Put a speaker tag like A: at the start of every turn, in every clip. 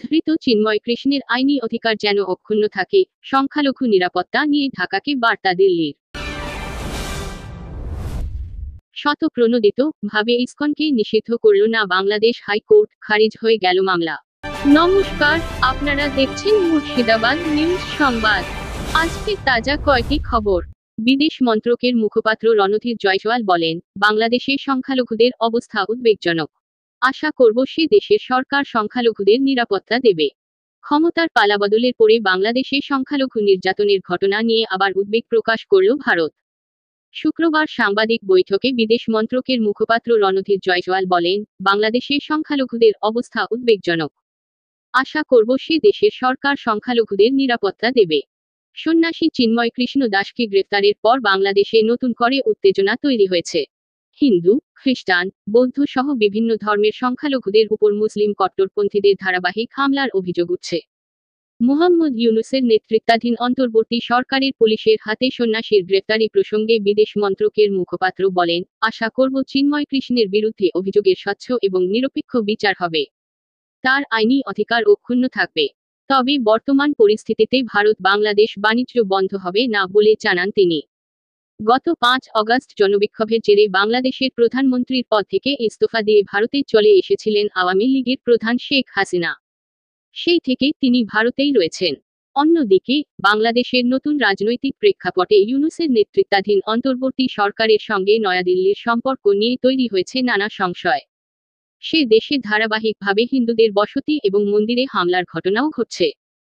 A: ধৃত চিন্ময় কৃষ্ণের আইনি অধিকার যেন অক্ষুণ্ণ থাকে, সংখ্যালঘু নিরাপত্তা নিয়ে ঢাকাকে বার্তা দিল্লির। শতপ্রণোদিত ভাবে ইসকনকে নিষিদ্ধ করল না বাংলাদেশ হাইকোর্ট, খারিজ হয়ে গেল মামলা। নমস্কার, আপনারা দেখছেন মুর্শিদাবাদ নিউজ সংবাদ। আজকের তাজা কয়েকটি খবর। বিদেশ মন্ত্রকের মুখপাত্র রণধীর জয়সওয়াল বলেন, বাংলাদেশে সংখ্যালঘুদের অবস্থা উদ্বেগজনক। আশা করব সে দেশের সরকার সংখ্যালঘুদের নিরাপত্তা দেবে। ক্ষমতার পালাবদলের পরে বাংলাদেশে সংখ্যালঘু নির্যাতনের ঘটনা নিয়ে আবার উদ্বেগ প্রকাশ করল ভারত। শুক্রবার সাংবাদিক বৈঠকে বিদেশ মন্ত্রকের মুখপাত্র রণধীর জয়সওয়াল বলেন, বাংলাদেশে সংখ্যালঘুদের অবস্থা উদ্বেগজনক। আশা করব সে দেশের সরকার সংখ্যালঘুদের নিরাপত্তা দেবে। সন্ন্যাসী চিন্ময় কৃষ্ণ দাসকে গ্রেফতারের পর বাংলাদেশে নতুন করে উত্তেজনা তৈরি হয়েছে। হিন্দু, খ্রিস্টান, বৌদ্ধ সহ বিভিন্ন ধর্মের সংখ্যালঘুদের উপর মুসলিম কট্টরপন্থীদের ধারাবাহিক হামলার অভিযোগ উঠছে। মোহাম্মদ ইউনূসের নেতৃত্বাধীন অন্তর্বর্তী সরকারের পুলিশের হাতে সন্ন্যাসীর গ্রেফতারি প্রসঙ্গে বিদেশ মন্ত্রকের মুখপাত্র বলেন, আশা করব চিন্ময় কৃষ্ণের বিরুদ্ধে অভিযোগের স্বচ্ছ এবং নিরপেক্ষ বিচার হবে। তার আইনি অধিকার অক্ষুণ্ণ থাকবে। তবে বর্তমান পরিস্থিতিতে ভারত বাংলাদেশ বাণিজ্য বন্ধ হবে না বলে জানান তিনি। গত 5 অগস্ট জনবিক্ষোভের জেরে বাংলাদেশের প্রধানমন্ত্রীর পদ থেকে ইস্তফা দিয়ে ভারতে চলে এসেছিলেন আওয়ামী লীগের প্রধান শেখ হাসিনা। সেই থেকে তিনি ভারতেই রয়েছেন। অন্যদিকে, বাংলাদেশের নতুন রাজনৈতিক প্রেক্ষাপটে ইউনূসের নেতৃত্বাধীন অন্তর্বর্তী সরকারের সঙ্গে নয়াদিল্লির সম্পর্ক নিয়ে তৈরি হয়েছে নানা সংশয়। সে দেশে ধারাবাহিকভাবে হিন্দুদের বসতি এবং মন্দিরে হামলার ঘটনাও ঘটছে।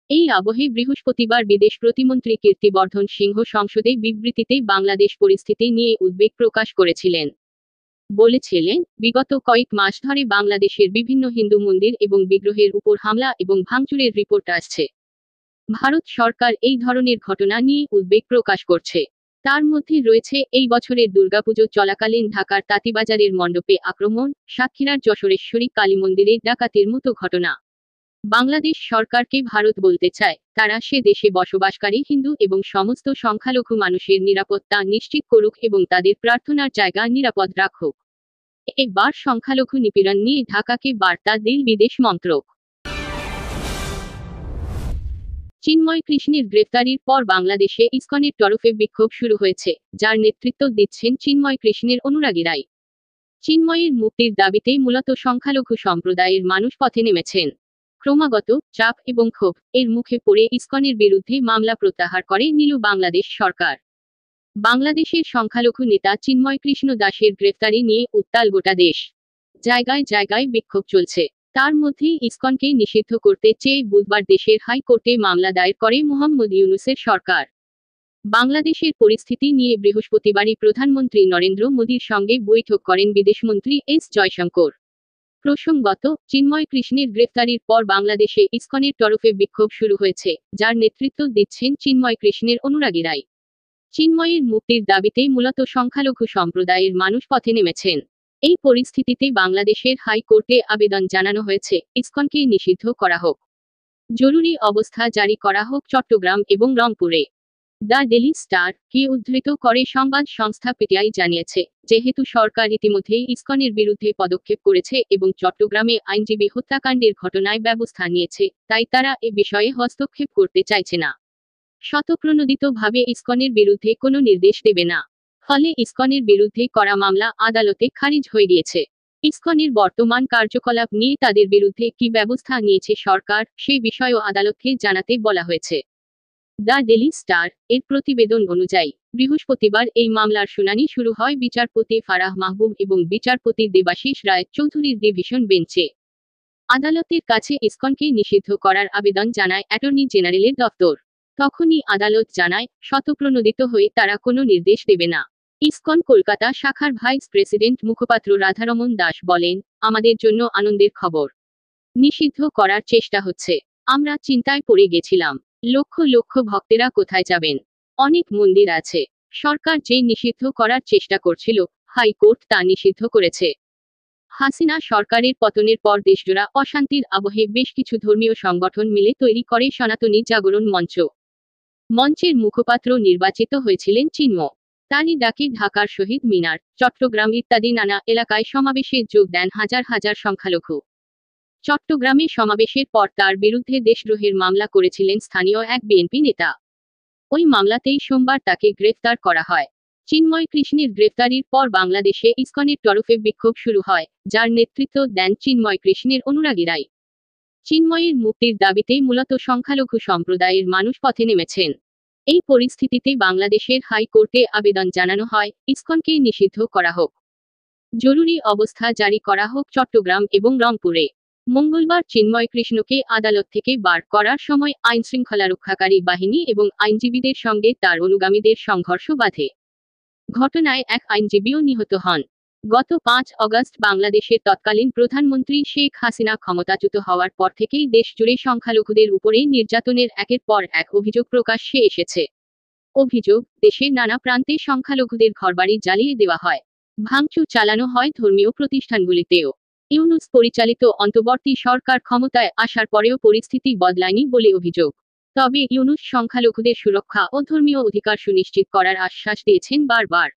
A: এই আবহে বৃহস্পতিবার বিদেশ প্রতিমন্ত্রী কীর্তিবর্ধন সিংহ সংসদে বিবৃতিতে বাংলাদেশ পরিস্থিতি নিয়ে উদ্বেগ প্রকাশ করেছিলেন। বলেছিলেন, বিগত কয়েক মাস ধরে বাংলাদেশের বিভিন্ন হিন্দু মন্দির এবং বিগ্রহের উপর হামলা এবং ভাঙচুরের রিপোর্ট আসছে। ভারত সরকার এই ধরনের ঘটনা নিয়ে উদ্বেগ প্রকাশ করছে। তার মধ্যে রয়েছে এই বছরের দুর্গাপুজো চলাকালীন ঢাকার তাঁতিবাজারের মণ্ডপে আক্রমণ, সাতক্ষীরার যশোরেশ্বরী কালী মন্দিরে ডাকাতির মতো ঘটনা। বাংলাদেশ সরকারকে ভারত বলতে চায়, তারা সে দেশে বসবাসকারী হিন্দু এবং সমস্ত সংখ্যালঘু মানুষের নিরাপত্তা নিশ্চিত করুক এবং তাদের প্রার্থনার জায়গা নিরাপদ রাখুক। এবার সংখ্যালঘু নিপীড়ন নিয়ে ঢাকাকে বার্তা দিল বিদেশ মন্ত্রক। চিন্ময় কৃষ্ণের গ্রেফতারির পর বাংলাদেশে ইসকনের তরফে বিক্ষোভ শুরু হয়েছে, যার নেতৃত্ব দিচ্ছেন চিন্ময় কৃষ্ণের অনুরাগীরাই। চিন্ময়ের মুক্তির দাবিতে মূলত সংখ্যালঘু সম্প্রদায়ের মানুষ পথে নেমেছেন। ক্রমাগত চাপ এবং ক্ষোভ এর মুখে পড়ে ইসকনের বিরুদ্ধে মামলা প্রত্যাহার করে নিল বাংলাদেশ সরকার। বাংলাদেশের সংখ্যালঘু নেতা চিন্ময় কৃষ্ণ দাসের গ্রেফতারি নিয়ে উত্তাল গোটা দেশ। জায়গায় জায়গায় বিক্ষোভ চলছে। তার মধ্যে ইসকনকে নিষিদ্ধ করতে চেয়ে বুধবার দেশের হাইকোর্টে মামলা দায়ের করে মোহাম্মদ ইউনূসের সরকার। বাংলাদেশের পরিস্থিতি নিয়ে বৃহস্পতিবারই প্রধানমন্ত্রী নরেন্দ্র মোদীর সঙ্গে বৈঠক করেন বিদেশমন্ত্রী এস জয়শঙ্কর। প্রসঙ্গত, চিন্ময় কৃষ্ণের গ্রেফতারির পর বাংলাদেশে ইসকনের তরফে বিক্ষোভ শুরু হয়েছে, যার নেতৃত্ব দিচ্ছেন চিন্ময় কৃষ্ণের অনুরাগীরাই। চিন্ময়ের মুক্তির দাবিতে মূলত সংখ্যালঘু সম্প্রদায়ের মানুষ পথে নেমেছেন। এই পরিস্থিতিতে বাংলাদেশের হাইকোর্টে আবেদন জানানো হয়েছে, ইসকনকে নিষিদ্ধ করা হোক। জরুরি অবস্থা জারি করা হোক চট্টগ্রাম এবং রংপুরে। দ্য ডেইলি স্টার কে উদ্ধৃত করে সংবাদ সংস্থা পিটিআই জানিয়েছে, যেহেতু সরকার ইতিমধ্যেই ইসকনের বিরুদ্ধে পদক্ষেপ করেছে এবং চট্টগ্রামে আইনজীবী হত্যাকাণ্ডের ঘটনায় ব্যবস্থা নিয়েছে, তাই তারা এ বিষয়ে হস্তক্ষেপ করতে চাইছে না। শতপ্রণোদিতভাবে ইসকনের বিরুদ্ধে কোনো নির্দেশ দেবে না। ফলে ইসকনের বিরুদ্ধে করা মামলা আদালতে খারিজ হয়ে গিয়েছে। ইসকনের বর্তমান কার্যকলাপ নিয়ে তাদের বিরুদ্ধে কি ব্যবস্থা নিয়েছে সরকার, সেই বিষয়েও আদালতকে জানাতে বলা হয়েছে। দ্য ডেইলি স্টার এর প্রতিবেদন অনুযায়ী, বৃহস্পতিবার এই মামলার শুনানি শুরু হয় বিচারপতি ফারাহ মাহবুব এবং বিচারপতি দেবাশিস রায় চৌধুরীর ডিভিশন বেঞ্চে। আদালতের কাছে ইসকনকে নিষিদ্ধ করার আবেদন জানায় অ্যাটর্নি জেনারেলের দপ্তর। তখনই আদালত জানায়, শতপ্রণোদিত হয়ে তারা কোনো নির্দেশ দেবে না। ইসকন কলকাতা শাখার ভাইস প্রেসিডেন্ট মুখপাত্র রাধারমণ দাস বলেন, আমাদের জন্য আনন্দের খবর। নিষিদ্ধ করার চেষ্টা হচ্ছে। আমরা চিন্তায় পড়ে গেছিলাম, লক্ষ লক্ষ ভক্তেরা কোথায় যাবেন। অনেক মন্দির আছে। সরকার যে নিষিদ্ধ করার চেষ্টা করছিল, হাইকোর্ট তা নিষিদ্ধ করেছে। হাসিনা সরকারের পতনের পর দেশজোড়া অশান্তির আবহে বেশ কিছু ধর্মীয় সংগঠন মিলে তৈরি করে সনাতনী জাগরণ মঞ্চ। মঞ্চের মুখপাত্র নির্বাচিত হয়েছিলেন চিন্ময়। তারই ডাকে ঢাকার শহীদ মিনার, চট্টগ্রাম ইত্যাদি নানা এলাকায় সমাবেশে যোগ দেন হাজার হাজার সংখ্যালঘু। চট্টগ্রামে সমাবেশের পর তার বিরুদ্ধে দেশদ্রোহের মামলা করেছিলেন স্থানীয় এক বিএনপি নেতা। ওই মামলাতেই সোমবার তাকে গ্রেফতার করা হয়। চিন্ময় কৃষ্ণের গ্রেফতারির পর বাংলাদেশে ইসকনের তরফে বিক্ষোভ শুরু হয়, যার নেতৃত্ব দেন চিন্ময় কৃষ্ণের অনুরাগীরাই। চিন্ময়ের মুক্তির দাবিতেই মূলত সংখ্যালঘু সম্প্রদায়ের মানুষ পথে নেমেছেন। এই পরিস্থিতিতে বাংলাদেশের হাইকোর্টে আবেদন জানানো হয়, ইসকনকে নিষিদ্ধ করা হোক, জরুরি অবস্থা জারি করা হোক চট্টগ্রাম এবং রংপুরে। মঙ্গলবার চিন্ময় কৃষ্ণকে আদালত থেকে বার করার সময় আইনশৃঙ্খলা রক্ষাকারী বাহিনী এবং আইনজীবীদের সঙ্গে তার অনুগামীদের সংঘর্ষ বাধে। ঘটনায় এক আইনজীবীও নিহত হন। গত ৫ অগস্ট বাংলাদেশের তৎকালীন প্রধানমন্ত্রী শেখ হাসিনা ক্ষমতাচ্যুত হওয়ার পর থেকেই দেশ জুড়ে সংখ্যালঘুদের উপরে নির্যাতনের একের পর এক অভিযোগ প্রকাশ্যে এসেছে। অভিযোগ, দেশের নানা প্রান্তে সংখ্যালঘুদের ঘরবাড়ি জ্বালিয়ে দেওয়া হয়, ভাঙচুর চালানো হয় ধর্মীয় প্রতিষ্ঠানগুলিতেও। ইউনূস পরিচালিত অন্তর্বর্তী সরকার ক্ষমতায় আসার পরেও পরিস্থিতি বদলায়নি বলে অভিযোগ। তবে ইউনূস সংখ্যালঘুদের সুরক্ষা ও ধর্মীয় অধিকার সুনিশ্চিত করার আশ্বাস দিয়েছেন বারবার।